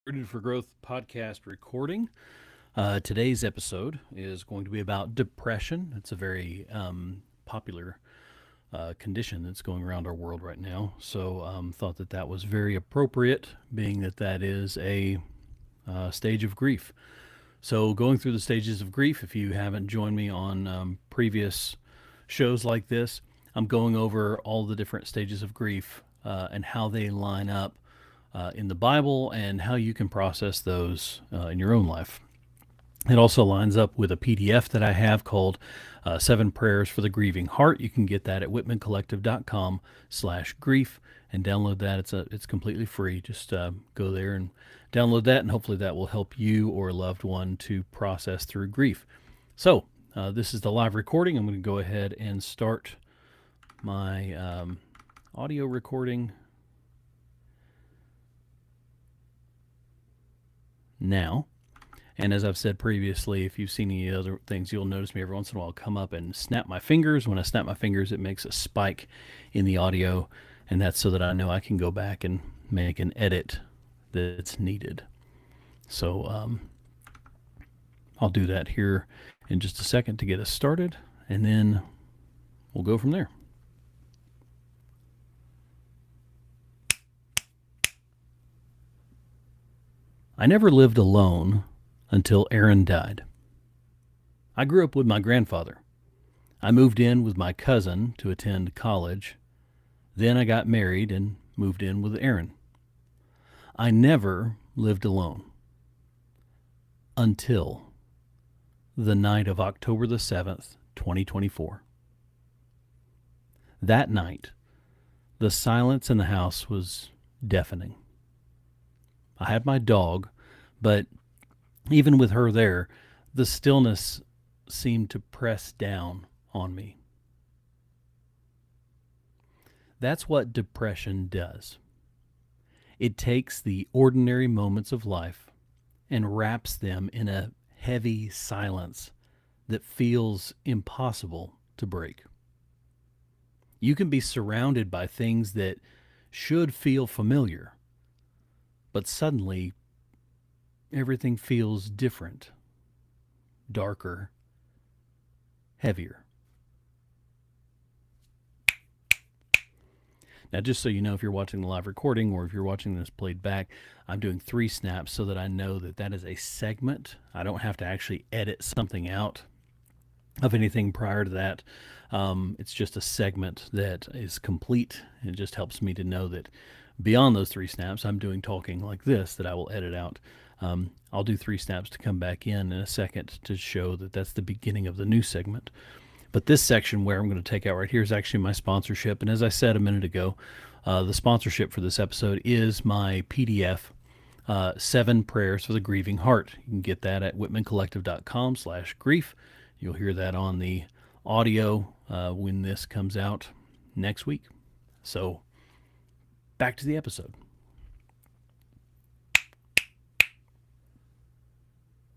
Rooted for Growth podcast recording. Today's episode is going to be about depression. It's a very popular condition that's going around our world right now. So thought that was very appropriate, being that is a stage of grief. So going through the stages of grief, if you haven't joined me on previous shows like this, I'm going over all the different stages of grief and how they line up in the Bible and how you can process those in your own life. It also lines up with a PDF that I have called Seven Prayers for the Grieving Heart. You can get that at whitmancollective.com/grief and download that. It's completely free. Just go there and download that, and hopefully that will help you or a loved one to process through grief. So this is the live recording. I'm going to go ahead and start my audio recording now. And as I've said previously, if you've seen any other things, you'll notice me every once in a while come up and snap my fingers. When I snap my fingers, it makes a spike in the audio, and that's so that I know I can go back and make an edit that's needed. So I'll do that here in just a second to get us started, and then we'll go from there. I never lived alone until Aaron died. I grew up with my grandfather. I moved in with my cousin to attend college. Then I got married and moved in with Aaron. I never lived alone until the night of October the 7th, 2024. That night, the silence in the house was deafening. I had my dog, but even with her there, the stillness seemed to press down on me. That's what depression does. It takes the ordinary moments of life and wraps them in a heavy silence that feels impossible to break. You can be surrounded by things that should feel familiar, but suddenly everything feels different, darker, heavier. Now, just so you know, if you're watching the live recording or if you're watching this played back, I'm doing 3 snaps so that I know that is a segment. I don't have to actually edit something out of anything prior to that. It's just a segment that is complete. It just helps me to know that beyond those 3 snaps, I'm doing talking like this that I will edit out. I'll do 3 snaps to come back in a second to show that that's the beginning of the new segment. But this section where I'm going to take out right here is actually my sponsorship. And as I said a minute ago, the sponsorship for this episode is my PDF, 7 Prayers for the Grieving Heart. You can get that at whitmancollective.com/grief. You'll hear that on the audio when this comes out next week. So back to the episode.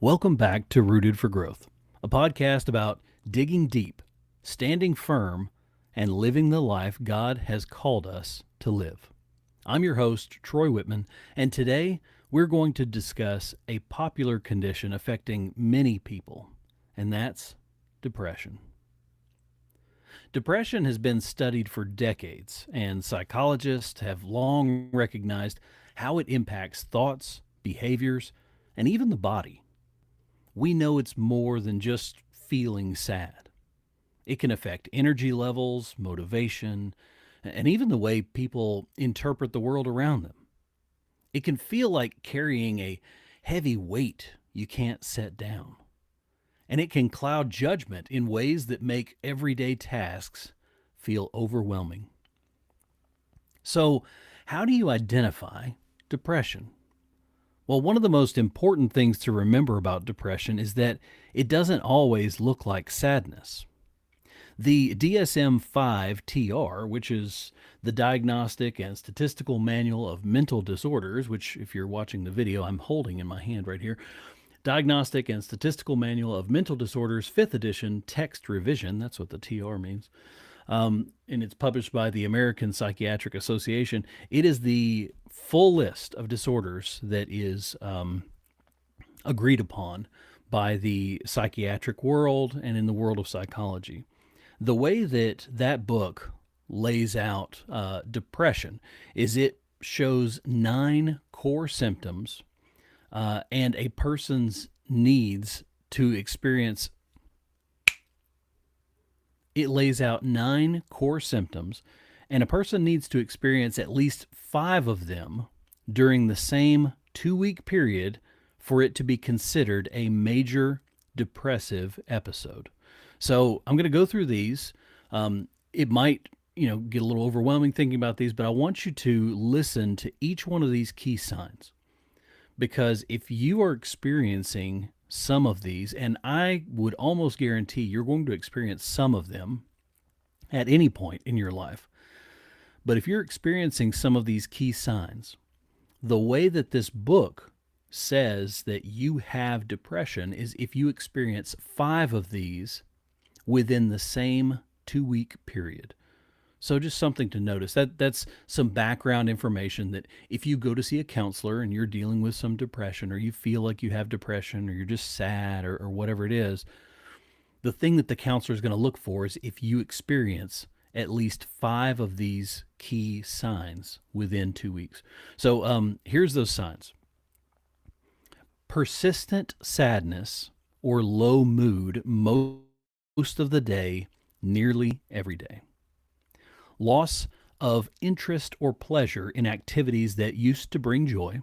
Welcome back to Rooted for Growth, a podcast about digging deep, standing firm, and living the life God has called us to live. I'm your host, Troy Whitman, and today we're going to discuss a popular condition affecting many people, and that's depression. Depression has been studied for decades, and psychologists have long recognized how it impacts thoughts, behaviors, and even the body. We know it's more than just feeling sad. It can affect energy levels, motivation, and even the way people interpret the world around them. It can feel like carrying a heavy weight you can't set down. And it can cloud judgment in ways that make everyday tasks feel overwhelming. So, how do you identify depression? Well, one of the most important things to remember about depression is that it doesn't always look like sadness. The DSM-5-TR, which is the Diagnostic and Statistical Manual of Mental Disorders, which if you're watching the video, I'm holding in my hand right here, Diagnostic and Statistical Manual of Mental Disorders, 5th edition, text revision, that's what the TR means, and it's published by the American Psychiatric Association. It is the full list of disorders that is agreed upon by the psychiatric world and in the world of psychology. The way that that book lays out depression is it shows 9 core symptoms and a person's needs to experience. It lays out 9 core symptoms, and a person needs to experience at least 5 of them during the same 2-week period for it to be considered a major depressive episode. So I'm going to go through these. It might, get a little overwhelming thinking about these, but I want you to listen to each one of these key signs. Because if you are experiencing some of these, and I would almost guarantee you're going to experience some of them at any point in your life. But if you're experiencing some of these key signs, the way that this book says that you have depression is if you experience 5 of these within the same 2-week period. So just something to notice. That's some background information that if you go to see a counselor and you're dealing with some depression, or you feel like you have depression, or you're just sad, or whatever it is, the thing that the counselor is going to look for is if you experience at least 5 of these key signs within 2 weeks. So here's those signs. Persistent sadness or low mood most of the day, nearly every day. Loss of interest or pleasure in activities that used to bring joy.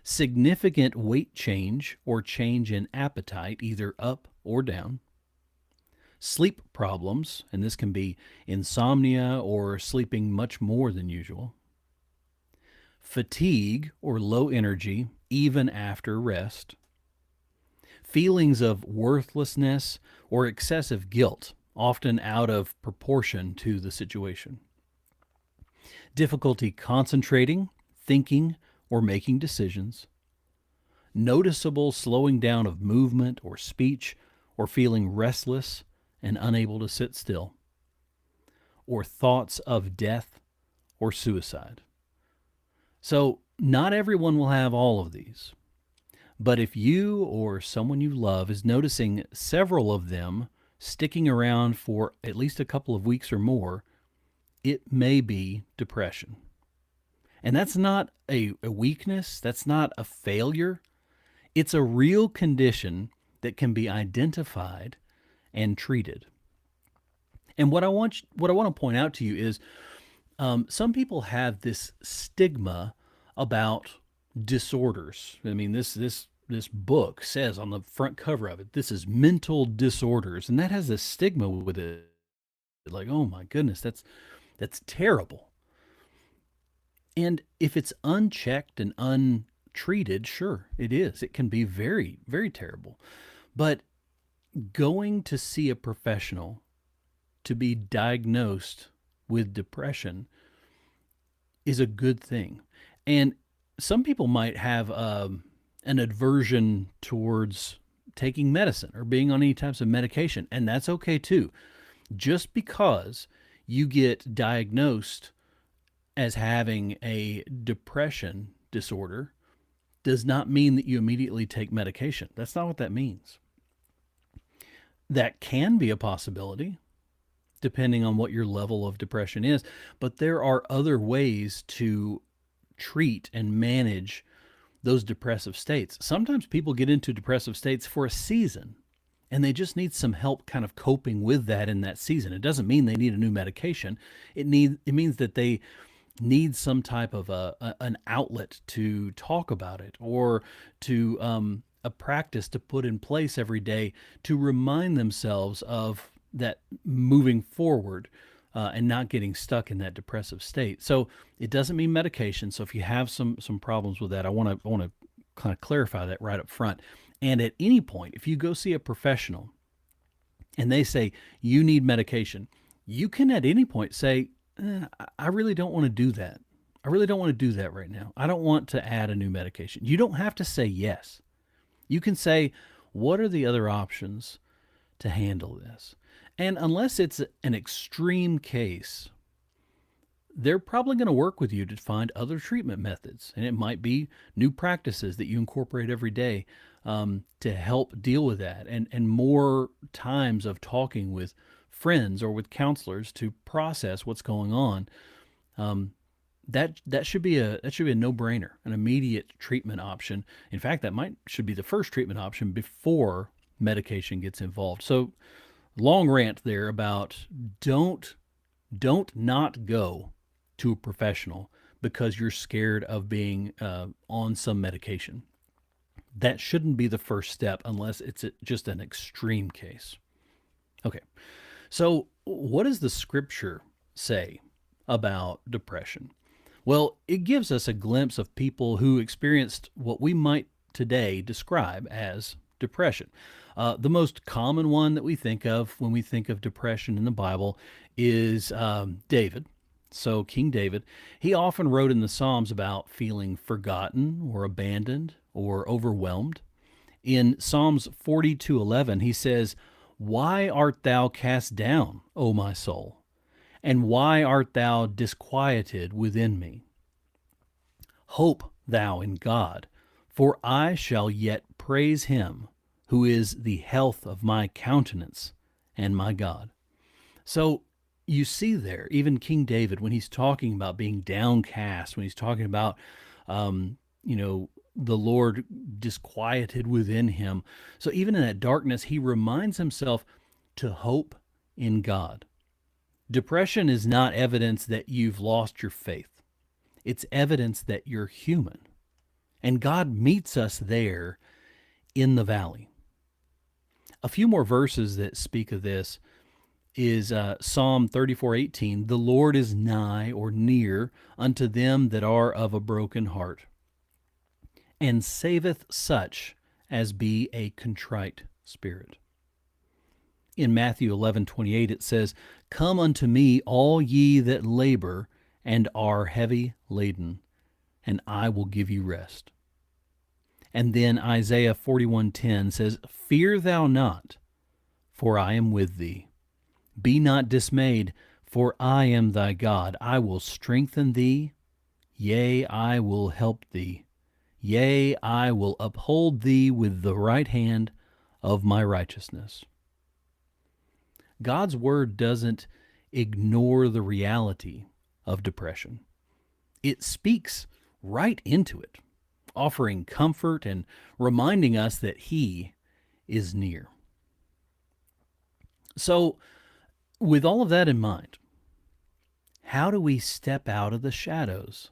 Significant weight change or change in appetite, either up or down. Sleep problems, and this can be insomnia or sleeping much more than usual. Fatigue or low energy, even after rest. Feelings of worthlessness or excessive guilt, often out of proportion to the situation. Difficulty concentrating, thinking, or making decisions. Noticeable slowing down of movement or speech, or feeling restless and unable to sit still. Or thoughts of death or suicide. So, not everyone will have all of these. But if you or someone you love is noticing several of them sticking around for at least a couple of weeks or more, it may be depression. And that's not a weakness, that's not a failure. It's a real condition that can be identified and treated. And what I want to point out to you is some people have this stigma about disorders. I mean, this book says on the front cover of it, this is mental disorders, and that has a stigma with it. Like, oh my goodness, that's terrible. And if it's unchecked and untreated, sure, it is. It can be very, very terrible. But going to see a professional to be diagnosed with depression is a good thing. And some people might have an aversion towards taking medicine or being on any types of medication, and that's okay too. Just because you get diagnosed as having a depression disorder does not mean that you immediately take medication. That's not what that means. That can be a possibility, depending on what your level of depression is, but there are other ways to treat and manage those depressive states. Sometimes people get into depressive states for a season and they just need some help kind of coping with that in that season. It doesn't mean they need a new medication. It means that they need some type of an outlet to talk about it, or to a practice to put in place every day to remind themselves of that moving forward, and not getting stuck in that depressive state. So it doesn't mean medication. So if you have some problems with that, I want to kind of clarify that right up front. And at any point, if you go see a professional and they say you need medication, you can at any point say, I really don't want to do that. I really don't want to do that right now. I don't want to add a new medication. You don't have to say yes. You can say, what are the other options to handle this? And unless it's an extreme case, they're probably going to work with you to find other treatment methods. And it might be new practices that you incorporate every day to help deal with that, and more times of talking with friends or with counselors to process what's going on. Um, that should be a no-brainer, an immediate treatment option. In fact, that might should be the first treatment option before medication gets involved. So long rant there about don't don't not go to a professional because you're scared of being on some medication. That shouldn't be the first step unless it's just an extreme case. Okay, so what does the scripture say about depression? Well, it gives us a glimpse of people who experienced what we might today describe as depression. The most common one that we think of when we think of depression in the Bible is David. So, King David, he often wrote in the Psalms about feeling forgotten or abandoned or overwhelmed. In Psalms 42:11, he says, "Why art thou cast down, O my soul? And why art thou disquieted within me? Hope thou in God, for I shall yet praise him, who is the health of my countenance and my God." So you see there, even King David, when he's talking about being downcast, when he's talking about, you know, the Lord disquieted within him. So even in that darkness, he reminds himself to hope in God. Depression is not evidence that you've lost your faith. It's evidence that you're human. And God meets us there in the valley. A few more verses that speak of this is Psalm 34:18. "The Lord is nigh or near unto them that are of a broken heart, and saveth such as be a contrite spirit." In Matthew 11:28 it says, "Come unto me, all ye that labor and are heavy laden, and I will give you rest." And then Isaiah 41:10 says, "Fear thou not, for I am with thee. Be not dismayed, for I am thy God. I will strengthen thee, yea, I will help thee. Yea, I will uphold thee with the right hand of my righteousness." God's word doesn't ignore the reality of depression. It speaks right into it, offering comfort and reminding us that He is near. So, with all of that in mind, how do we step out of the shadows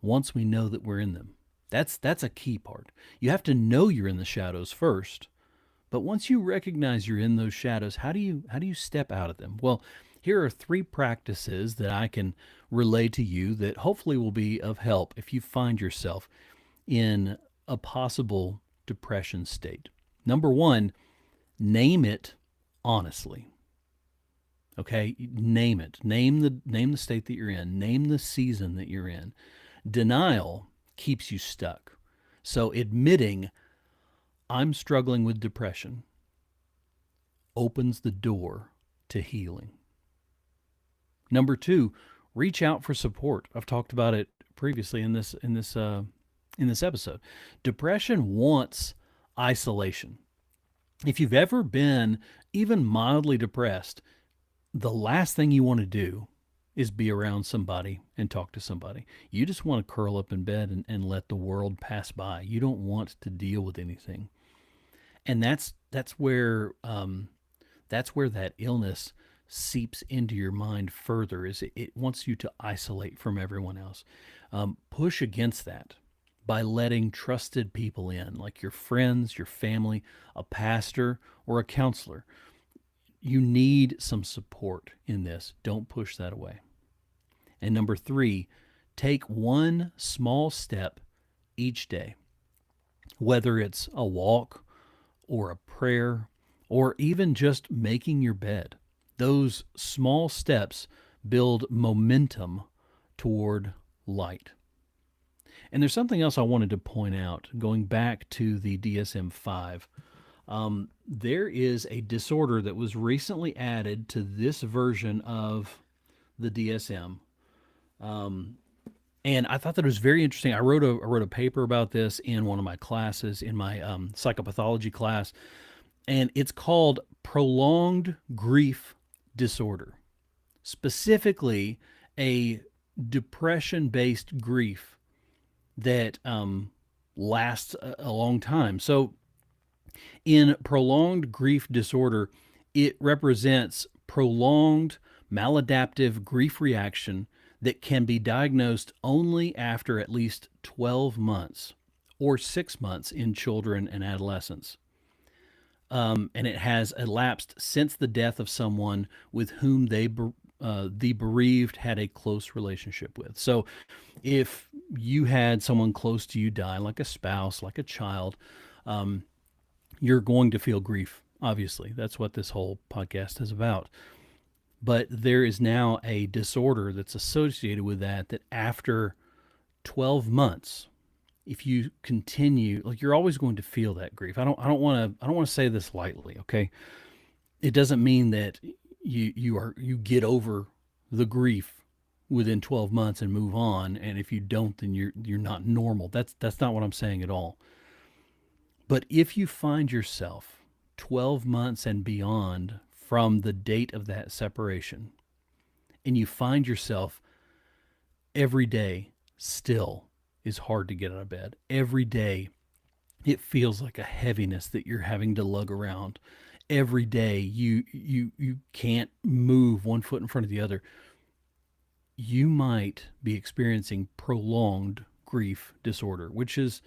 once we know that we're in them? That's a key part. You have to know you're in the shadows first, but once you recognize you're in those shadows, how do you step out of them? Well, here are three practices that I can relay to you that hopefully will be of help if you find yourself in a possible depression state. Number one, name it honestly. Okay, name it. Name the state that you're in. Name the season that you're in. Denial keeps you stuck. So admitting I'm struggling with depression opens the door to healing. Number two, reach out for support. I've talked about it previously in this episode. Depression wants isolation. If you've ever been even mildly depressed, the last thing you want to do is be around somebody and talk to somebody. You just want to curl up in bed and let the world pass by. You don't want to deal with anything. And that's where that illness seeps into your mind further, is it wants you to isolate from everyone else. Push against that by letting trusted people in, like your friends, your family, a pastor, or a counselor. You need some support in this. Don't push that away. And number three, take one small step each day, whether it's a walk or a prayer or even just making your bed. Those small steps build momentum toward light. And there's something else I wanted to point out, going back to the DSM 5. There is a disorder that was recently added to this version of the DSM. And I thought that it was very interesting. I wrote a paper about this in one of my classes, in my psychopathology class, and it's called prolonged grief disorder, specifically a depression based grief that lasts a long time. So, in prolonged grief disorder, it represents prolonged maladaptive grief reaction that can be diagnosed only after at least 12 months or 6 months in children and adolescents. And it has elapsed since the death of someone with whom the bereaved had a close relationship with. So, if you had someone close to you die, like a spouse, like a child, um, you're going to feel grief. Obviously, that's what this whole podcast is about. But there is now a disorder that's associated with that. That after 12 months, if you continue, like, you're always going to feel that grief. I don't want to say this lightly, okay? It doesn't mean that you get over the grief within 12 months and move on, and if you don't, then you're not normal. That's not what I'm saying at all. But if you find yourself 12 months and beyond from the date of that separation, and you find yourself every day still is hard to get out of bed. Every day it feels like a heaviness that you're having to lug around. Every day you can't move one foot in front of the other. You might be experiencing prolonged grief disorder, which is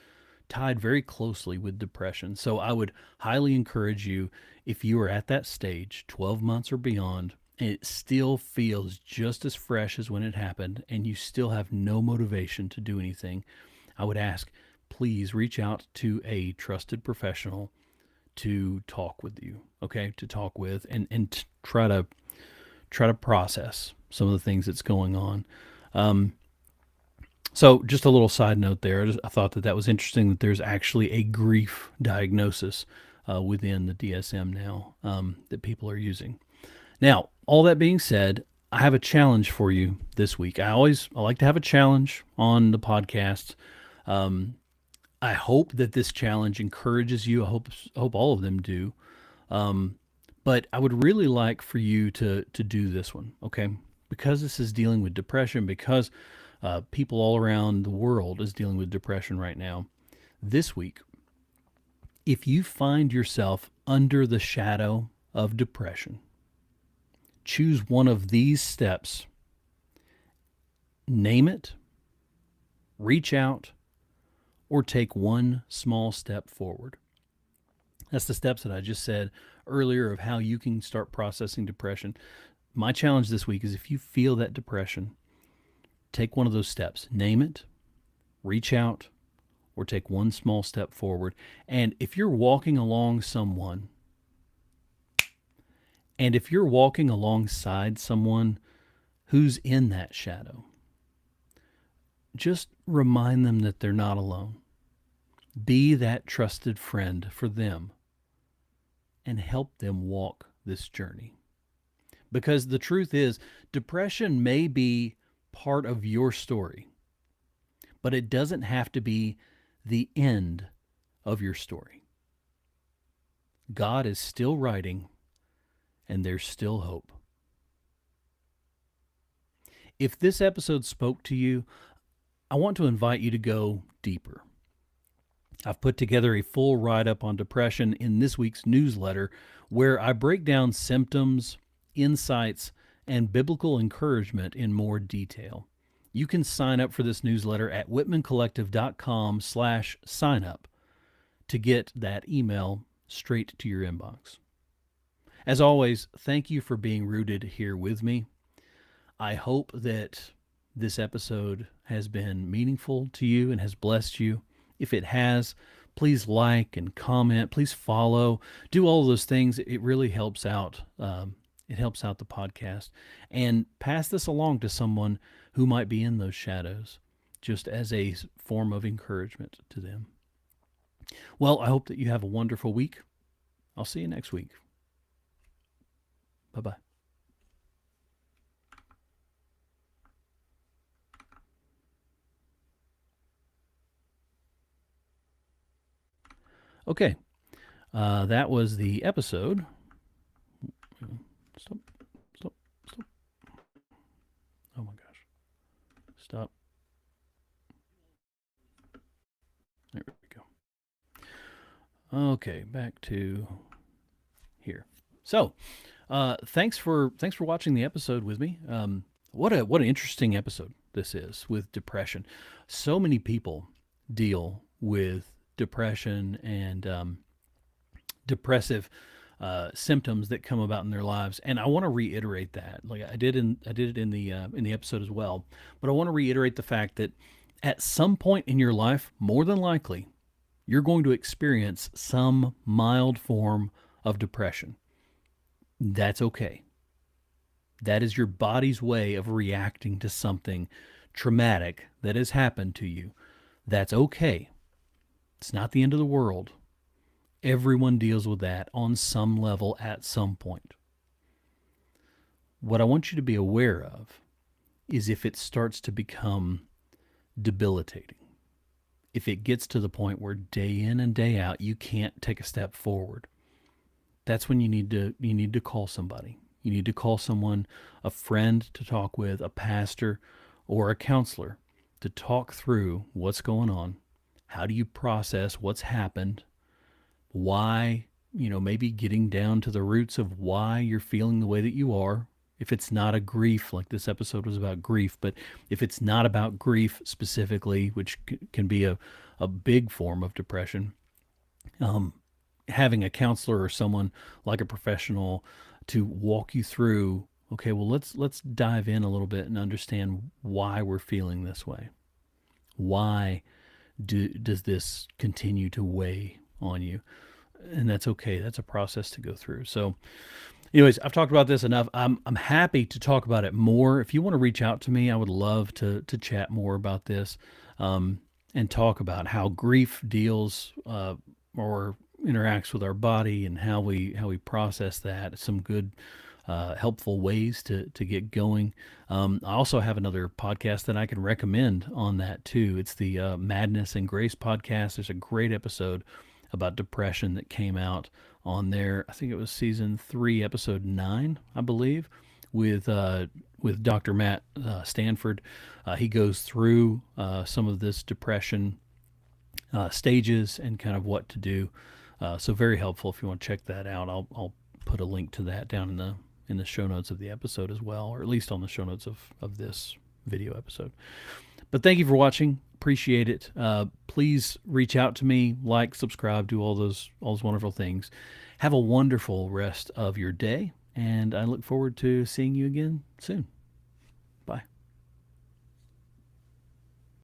tied very closely with depression. So I would highly encourage you, if you are at that stage, 12 months or beyond, and it still feels just as fresh as when it happened, and you still have no motivation to do anything, I would ask, please reach out to a trusted professional to talk with you, okay? To talk with and try to process some of the things that's going on. Um, so, just a little side note there. I thought that was interesting that there's actually a grief diagnosis within the DSM now, that people are using. Now, all that being said, I have a challenge for you this week. I like to have a challenge on the podcast. Um, I hope that this challenge encourages you. I hope all of them do. Um, but I would really like for you to do this one, okay? Because this is dealing with depression, because people all around the world is dealing with depression right now. This week, if you find yourself under the shadow of depression, choose one of these steps. Name it, reach out, or take one small step forward. That's the steps that I just said earlier of how you can start processing depression. My challenge this week is, if you feel that depression, take one of those steps. Name it, reach out, or take one small step forward. And if you're walking along someone, and if you're walking alongside someone who's in that shadow, just remind them that they're not alone. Be that trusted friend for them and help them walk this journey. Because the truth is, depression may be part of your story, but it doesn't have to be the end of your story. God is still writing, and there's still hope. If this episode spoke to you, I want to invite you to go deeper. I've put together a full write-up on depression in this week's newsletter, where I break down symptoms, insights, and biblical encouragement in more detail. You can sign up for this newsletter at whitmancollective.com/signup to get that email straight to your inbox. As always, thank you for being rooted here with me. I hope that this episode has been meaningful to you and has blessed you. If it has, please like and comment. Please follow. Do all of those things. It really helps out. It helps out the podcast. And pass this along to someone who might be in those shadows, just as a form of encouragement to them. Well, I hope that you have a wonderful week. I'll see you next week. Bye bye. Okay, that was the episode. Stop, stop, stop. Oh my gosh. Stop. There we go. Okay, back to here. So, thanks for watching the episode with me. What an interesting episode this is with depression. So many people deal with depression and depressive symptoms that come about in their lives, and I want to reiterate that. Like I did it in the episode as well. But I want to reiterate the fact that at some point in your life, more than likely, you're going to experience some mild form of depression. That's okay. That is your body's way of reacting to something traumatic that has happened to you. That's okay. It's not the end of the world. Everyone deals with that on some level at some point. What I want you to be aware of is if it starts to become debilitating. If it gets to the point where day in and day out you can't take a step forward, that's when you need to call somebody. You need to call someone, a friend to talk with, a pastor, or a counselor to talk through what's going on. How do you process what's happened? Why, maybe getting down to the roots of why you're feeling the way that you are. If it's not a grief, like this episode was about grief, but if it's not about grief specifically, which can be a big form of depression, having a counselor or someone like a professional to walk you through, okay, well, let's dive in a little bit and understand why we're feeling this way. Why does this continue to weigh on you? And that's okay. That's a process to go through. So anyways, I've talked about this enough. I'm happy to talk about it more. If you want to reach out to me, I would love to chat more about this, and talk about how grief deals or interacts with our body and how we process that. Some good helpful ways to get going. I also have another podcast that I can recommend on that too. It's the Madness and Grace podcast. There's a great episode about depression that came out on there. I think it was season 3, episode 9, I believe, with Dr. Matt Stanford. He goes through some of this depression stages and kind of what to do. So very helpful. If you want to check that out, I'll put a link to that down in the show notes of the episode as well, or at least on the show notes of this video episode. But thank you for watching. Appreciate it. Please reach out to me, like, subscribe, do all those wonderful things. Have a wonderful rest of your day, and I look forward to seeing you again soon.